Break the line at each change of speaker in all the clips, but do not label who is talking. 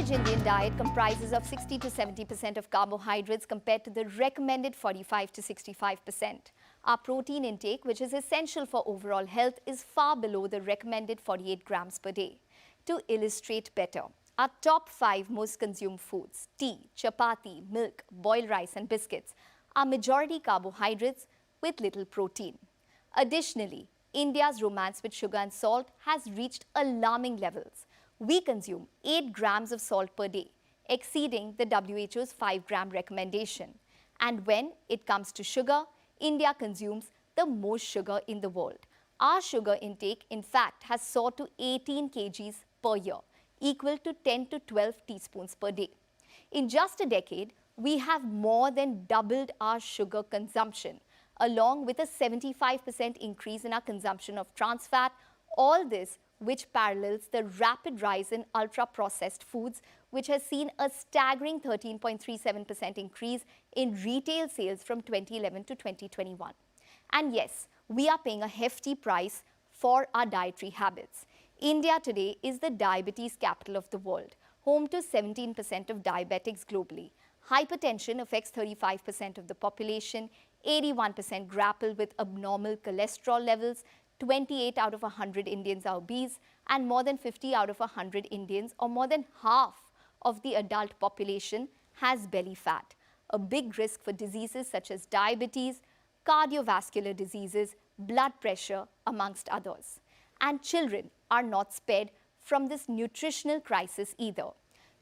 average Indian diet comprises of 60 to 70% of carbohydrates compared to the recommended 45 to 65%. Our protein intake, which is essential for overall health, is far below the recommended 48 grams per day. To illustrate better, our top 5 most consumed foods, tea, chapati, milk, boiled rice and biscuits, are majority carbohydrates with little protein. Additionally, India's romance with sugar and salt has reached alarming levels. We consume 8 grams of salt per day, exceeding the WHO's 5-gram recommendation. And when it comes to sugar, India consumes the most sugar in the world. Our sugar intake, in fact, has soared to 18 kgs per year, equal to 10 to 12 teaspoons per day. In just a decade, we have more than doubled our sugar consumption, along with a 75% increase in our consumption of trans fat, all this which parallels the rapid rise in ultra-processed foods, which has seen a staggering 13.37% increase in retail sales from 2011 to 2021. And yes, we are paying a hefty price for our dietary habits. India today is the diabetes capital of the world, home to 17% of diabetics globally. Hypertension affects 35% of the population, 81% grapple with abnormal cholesterol levels, 28 out of 100 Indians are obese, and more than 50 out of 100 Indians, or more than half of the adult population, has belly fat, a big risk for diseases such as diabetes, cardiovascular diseases, blood pressure, amongst others. And children are not spared from this nutritional crisis either.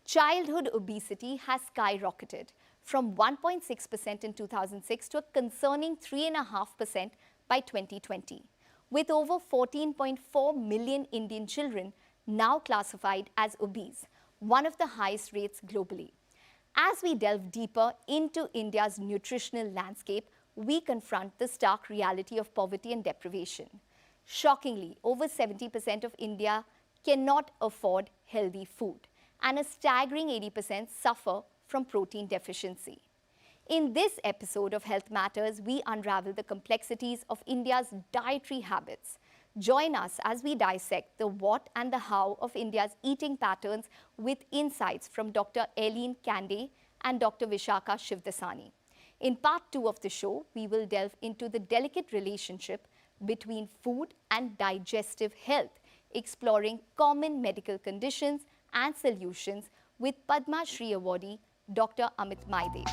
Childhood obesity has skyrocketed from 1.6% in 2006 to a concerning 3.5% by 2020, with over 14.4 million Indian children now classified as obese, one of the highest rates globally. As we delve deeper into India's nutritional landscape, we confront the stark reality of poverty and deprivation. Shockingly, over 70% of India cannot afford healthy food, and a staggering 80% suffer from protein deficiency. In this episode of Health Matters, we unravel the complexities of India's dietary habits. Join us as we dissect the what and the how of India's eating patterns with insights from Dr. Aileen Kande and Dr. Vishakha Shivdasani. In part 2 of the show, we will delve into the delicate relationship between food and digestive health, exploring common medical conditions and solutions with Padma Shri Awardee Dr. Amit Maidev.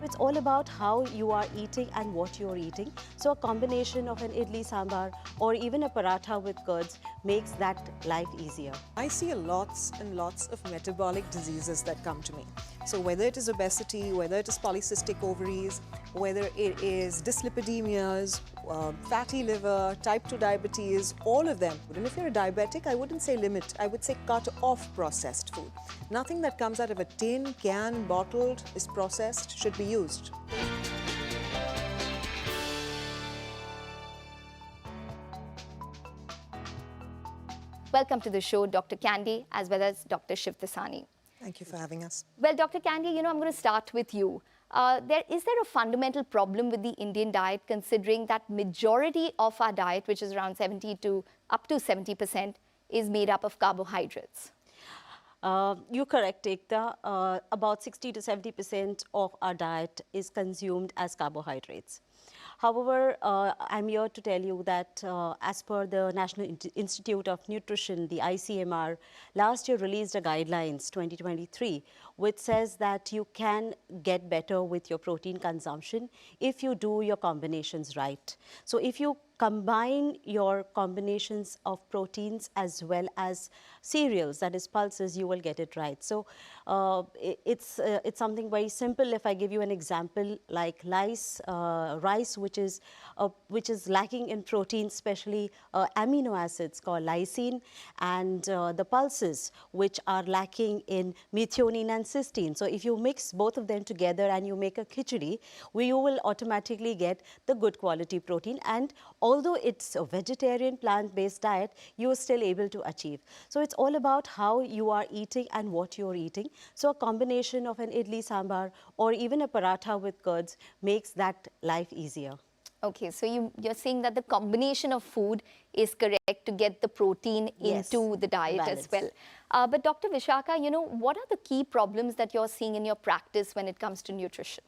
It's all about how you are eating and what you're eating. So a combination of an idli sambar or even a paratha with curds makes that life easier.
I see lots and lots of metabolic diseases that come to me. So whether it is obesity, whether it is polycystic ovaries, whether it is dyslipidemias, fatty liver, type 2 diabetes, all of them. And if you're a diabetic, I wouldn't say limit, I would say cut off processed food. Nothing that comes out of a tin, can, bottled, is processed, should be used.
Welcome to the show, Dr. Kande, as well as Dr. Shivdasani.
Thank you for having us.
Well, Dr. Kande, I'm going to start with you. Is there a fundamental problem with the Indian diet, considering that majority of our diet, which is around 70 to up to 70%, is made up of carbohydrates?
You're correct, Ekta. About 60 to 70% of our diet is consumed as carbohydrates. However, I'm here to tell you that as per the National Institute of Nutrition, the ICMR, last year released a guidelines 2023, which says that you can get better with your protein consumption if you do your combinations right. So if you combine your combinations of proteins as well as cereals, that is pulses, you will get it right. So it's something very simple. If I give you an example like rice, which is lacking in protein, especially amino acids called lysine, and the pulses, which are lacking in methionine and cysteine. So if you mix both of them together and you make a khichdi, you will automatically get the good quality protein, and although it's a vegetarian plant-based diet, you are still able to achieve. So it's all about how you are eating and what you're eating. So a combination of an idli sambar or even a paratha with curds makes that life easier.
Okay, so you're saying that the combination of food is correct to get the protein
Yes,
into the diet as
balance.
well. But Dr. Vishaka, what are the key problems that you're seeing in your practice when it comes to nutrition?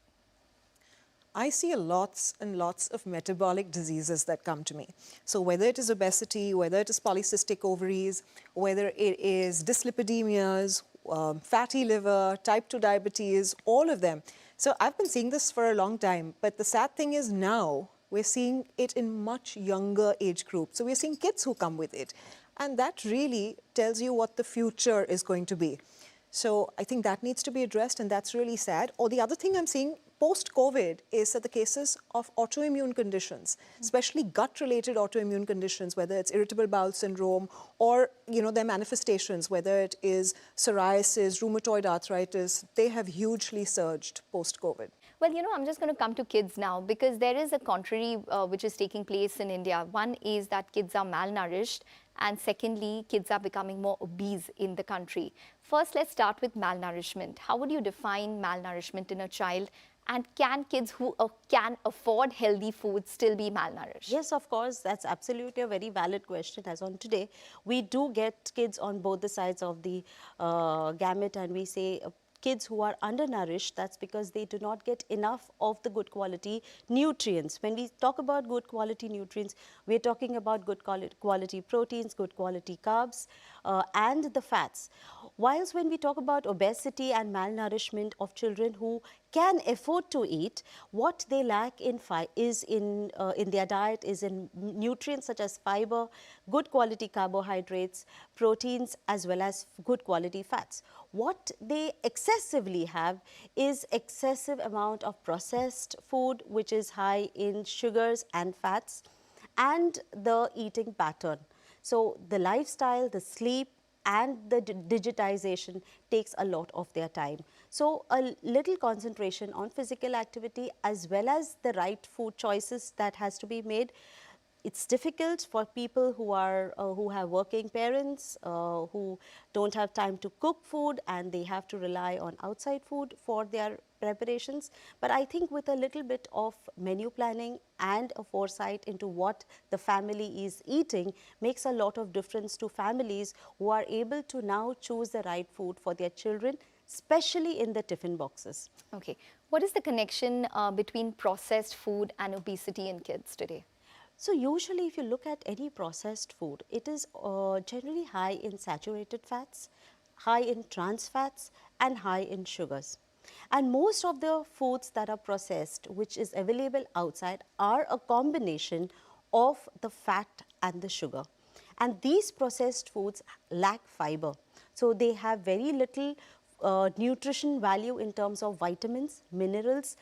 I see lots and lots of metabolic diseases that come to me. So whether it is obesity, whether it is polycystic ovaries, whether it is dyslipidemias, fatty liver, type 2 diabetes, all of them. So I've been seeing this for a long time, but the sad thing is now we're seeing it in much younger age groups. So we're seeing kids who come with it. And that really tells you what the future is going to be. So I think that needs to be addressed, and that's really sad. Or the other thing I'm seeing post-COVID is that the cases of autoimmune conditions, especially gut-related autoimmune conditions, whether it's irritable bowel syndrome or their manifestations, whether it is psoriasis, rheumatoid arthritis, they have hugely surged post-COVID.
Well, I'm just going to come to kids now because there is a contrary which is taking place in India. One is that kids are malnourished, and secondly, kids are becoming more obese in the country. First, let's start with malnourishment. How would you define malnourishment in a child? And can kids who can afford healthy food still be malnourished?
Yes, of course, that's absolutely a very valid question. As on today, we do get kids on both the sides of the gamut, and we say kids who are undernourished, that's because they do not get enough of the good quality nutrients. When we talk about good quality nutrients, we're talking about good quality proteins, good quality carbs, and the fats. Whilst when we talk about obesity and malnourishment of children who can afford to eat, what they lack in their diet is in nutrients such as fiber, good quality carbohydrates, proteins, as well as good quality fats. What they excessively have is excessive amount of processed food, which is high in sugars and fats, and the eating pattern. So the lifestyle, the sleep, and the digitization takes a lot of their time. So a little concentration on physical activity as well as the right food choices that has to be made. It's difficult for people who have working parents, who don't have time to cook food, and they have to rely on outside food for their preparations. But I think with a little bit of menu planning and a foresight into what the family is eating makes a lot of difference to families who are able to now choose the right food for their children, especially in the tiffin boxes.
Okay. What is the connection between processed food and obesity in kids today?
So usually if you look at any processed food, it is generally high in saturated fats, high in trans fats, and high in sugars. And most of the foods that are processed, which is available outside, are a combination of the fat and the sugar. And these processed foods lack fiber. So they have very little nutrition value in terms of vitamins, minerals,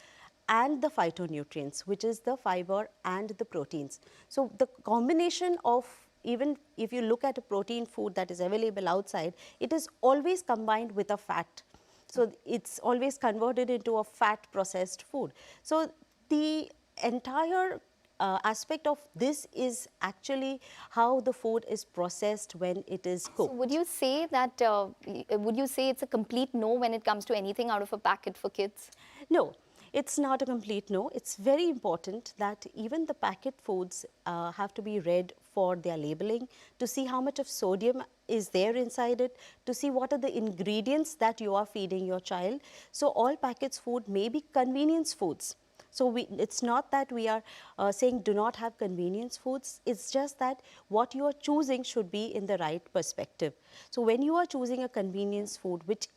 and the phytonutrients, which is the fiber and the proteins. So the combination of, even if you look at a protein food that is available outside, it is always combined with a fat. So it's always converted into a fat processed food. So the entire aspect of this is actually how the food is processed when it is cooked.
So would you say that, it's a complete no when it comes to anything out of a packet for kids?
No. It's not a complete no. It's very important that even the packet foods have to be read for their labeling, to see how much of sodium is there inside it, to see what are the ingredients that you are feeding your child. So all packets food may be convenience foods. So it's not that we are saying do not have convenience foods. It's just that what you are choosing should be in the right perspective. So when you are choosing a convenience food which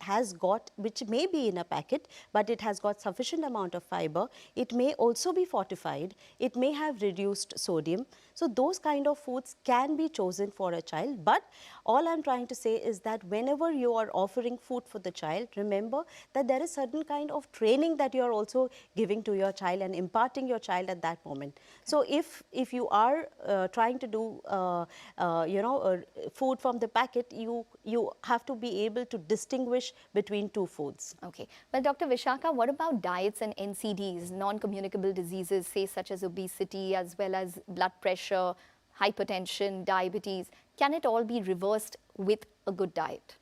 may be in a packet, but it has got sufficient amount of fiber, it may also be fortified, it may have reduced sodium. So those kind of foods can be chosen for a child. But all I'm trying to say is that whenever you are offering food for the child, remember that there is certain kind of training that you are also giving to your child and imparting your child at that moment. So if you are trying to do food from the packet, you have to be able to distinguish between two foods.
Okay. Well, Dr. Vishaka, what about diets and NCDs, non-communicable diseases, say such as obesity as well as blood pressure, hypertension, diabetes? Can it all be reversed with a good diet?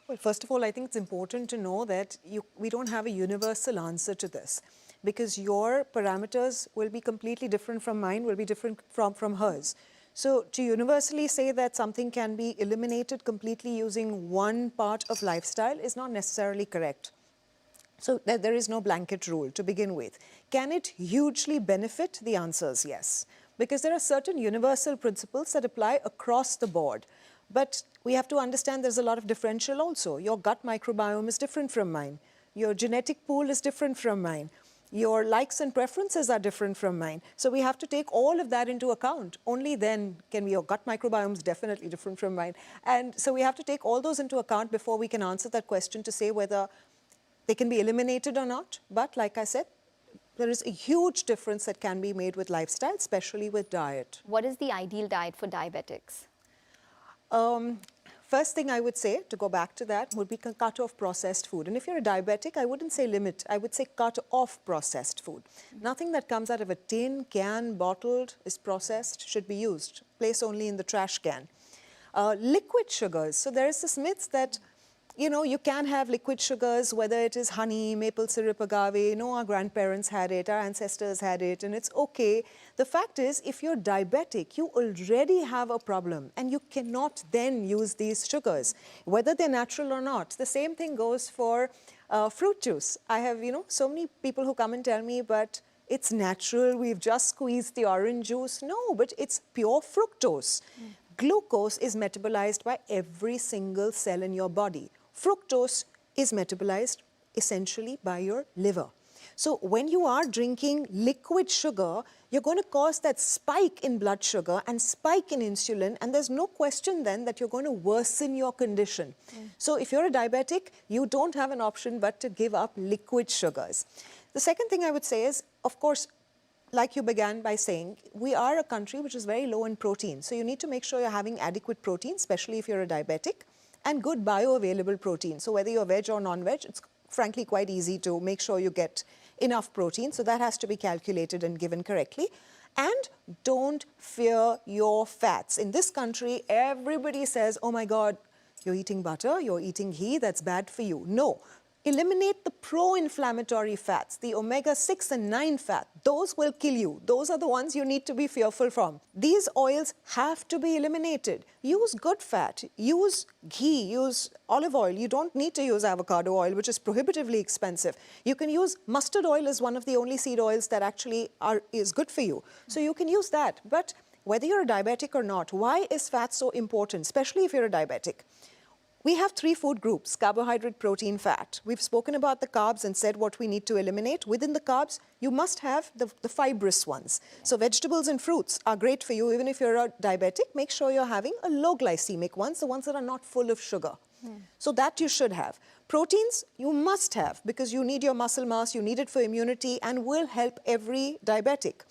Well, first of all, I think it's important to know that we don't have a universal answer to this. because your parameters will be completely different from mine, will be different from hers. So to universally say that something can be eliminated completely using one part of lifestyle is not necessarily correct. So there is no blanket rule to begin with. Can it hugely benefit? The answer is yes, because there are certain universal principles that apply across the board. But we have to understand there's a lot of differential also. Your gut microbiome is different from mine. Your genetic pool is different from mine. Your likes and preferences are different from mine. So we have to take all of that into account. Only then your gut microbiome is definitely different from mine. And so we have to take all those into account before we can answer that question to say whether they can be eliminated or not. But like I said, there is a huge difference that can be made with lifestyle, especially with diet.
What is the ideal diet for diabetics?
First thing I would say, to go back to that, would be cut off processed food. And if you're a diabetic, I wouldn't say limit, I would say cut off processed food. Nothing that comes out of a tin, can, bottled, is processed, should be used. Place only in the trash can. Liquid sugars. So there is this myth that, you know, you can have liquid sugars, whether it is honey, maple syrup, agave. No, our grandparents had it, our ancestors had it, and it's okay. The fact is, if you're diabetic, you already have a problem, and you cannot then use these sugars, whether they're natural or not. The same thing goes for fruit juice. I have, you know, so many people who come and tell me, but it's natural, we've just squeezed the orange juice. No, but it's pure fructose. Glucose is metabolized by every single cell in your body. Fructose is metabolized essentially by your liver. So when you are drinking liquid sugar, you're going to cause that spike in blood sugar and spike in insulin, and there's no question then that you're going to worsen your condition. So if you're a diabetic, you don't have an option but to give up liquid sugars. The second thing I would say is, of course, like you began by saying, we are a country which is very low in protein. So you need to make sure you're having adequate protein, especially if you're a diabetic, and good bioavailable protein. So whether you're veg or non-veg, it's frankly quite easy to make sure you get enough protein. So that has to be calculated and given correctly. And don't fear your fats. In this country, everybody says, oh my God, you're eating butter, you're eating ghee, that's bad for you. No. Eliminate the pro-inflammatory fats, the omega-6 and 9 fat. Those will kill you. Those are the ones you need to be fearful from. These oils have to be eliminated. Use good fat. Use ghee. Use olive oil. You don't need to use avocado oil, which is prohibitively expensive. You can use mustard oil as one of the only seed oils that actually is good for you. So you can use that. But whether you're a diabetic or not, why is fat so important, especially if you're a diabetic? We have 3 food groups: carbohydrate, protein, fat. We've spoken about the carbs and said what we need to eliminate. Within the carbs, you must have the fibrous ones. So vegetables and fruits are great for you. Even if you're a diabetic, make sure you're having a low glycemic ones, the ones that are not full of sugar. So that you should have. Proteins, you must have, because you need your muscle mass, you need it for immunity, and will help every diabetic.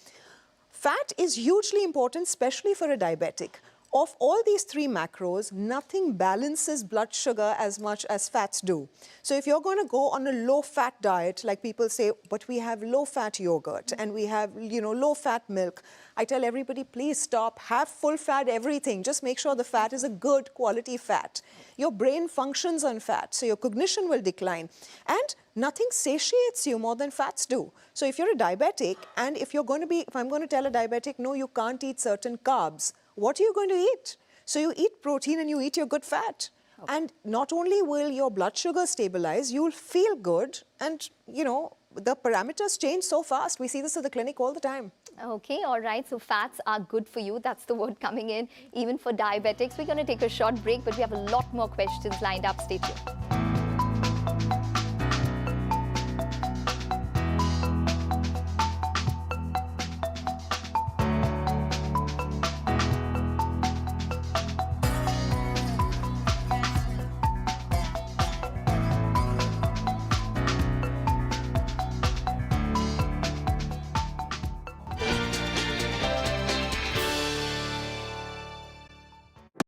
Fat is hugely important, especially for a diabetic. Of all these 3 macros, nothing balances blood sugar as much as fats do. So if you're going to go on a low-fat diet, like people say, but we have low-fat yogurt and we have, you know, low-fat milk, I tell everybody, please stop, have full-fat everything. Just make sure the fat is a good quality fat. Your brain functions on fat, so your cognition will decline. And nothing satiates you more than fats do. So if you're a diabetic, and if I'm going to tell a diabetic, no, you can't eat certain carbs, what are you going to eat? So you eat protein and you eat your good fat. Okay. And not only will your blood sugar stabilize, you'll feel good, and, you know, the parameters change so fast. We see this at the clinic all the time.
Okay, all right. So fats are good for you. That's the word coming in, even for diabetics. We're going to take a short break, but we have a lot more questions lined up. Stay tuned.